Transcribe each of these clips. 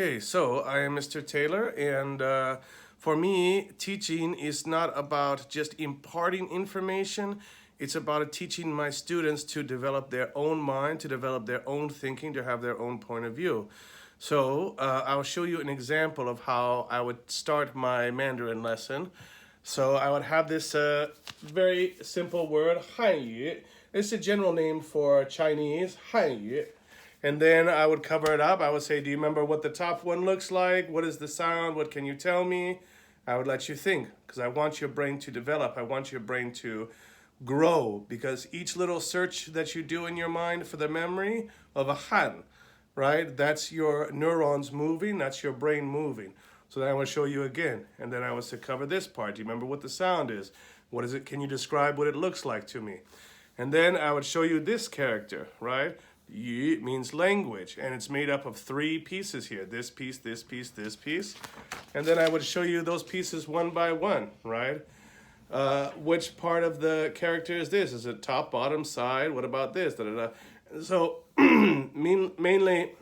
Okay, so I am Mr. Taylor, and for me, teaching is not about just imparting information. It's about teaching my students to develop their own mind, to develop their own thinking, to have their own point of view. So I'll show you an example of how I would start my Mandarin lesson. So I would have this very simple word, 汉语. It's a general name for Chinese, 汉语. And then I would cover it up. I would say, do you remember what the top one looks like? What is the sound? What can you tell me? I would let you think because I want your brain to develop. I want your brain to grow because each little search that you do in your mind for the memory of a han, right? That's your neurons moving. That's your brain moving. So then I would show you again. And then I was to cover this part. Do you remember what the sound is? What is it? Can you describe what it looks like to me? And then I would show you this character, right? Yi means language, and it's made up of three pieces here. This piece, this piece, this piece. And then I would show you those pieces one by one, right? Which part of the character is this? Is it top, bottom, side? What about this? Da, da, da. So mainly,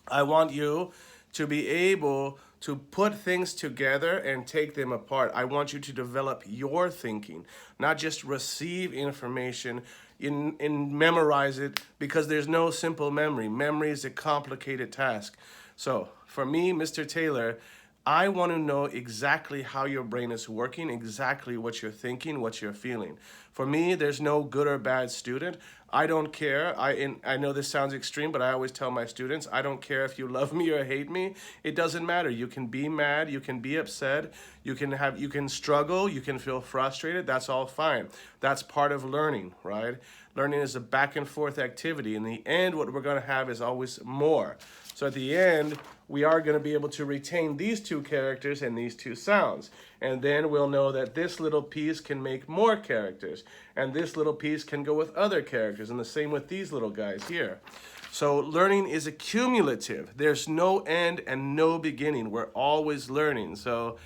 I want you to be able to put things together and take them apart. I want you to develop your thinking, not just receive information in memorize it, because there's no simple memory. Memory is a complicated task. So for me, Mr. Taylor, I want to know exactly how your brain is working, exactly what you're thinking, what you're feeling. For me, there's no good or bad student. I don't care. I know this sounds extreme, but I always tell my students, I don't care if you love me or hate me. It doesn't matter. You can be mad, you can be upset, you can struggle, you can feel frustrated. That's all fine. That's part of learning, right? Learning is a back and forth activity. In the end, what we're going to have is always more. So at the end, we are going to be able to retain these two characters and these two sounds. And then we'll know that this little piece can make more characters. And this little piece can go with other characters. And the same with these little guys here. So learning is accumulative. There's no end and no beginning. We're always learning. So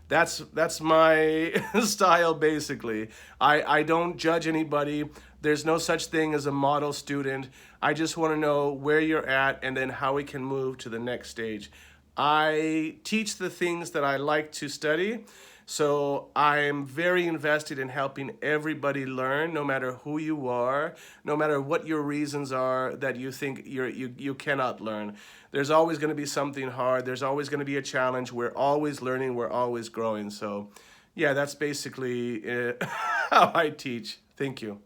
that's my style, basically. I don't judge anybody. There's no such thing as a model student. I just want to know where you're at and then how we can move to the next stage. I teach the things that I like to study, so I'm very invested in helping everybody learn, no matter who you are, no matter what your reasons are that you think you cannot learn. There's always going to be something hard. There's always going to be a challenge. We're always learning. We're always growing. So yeah, that's basically how I teach. Thank you.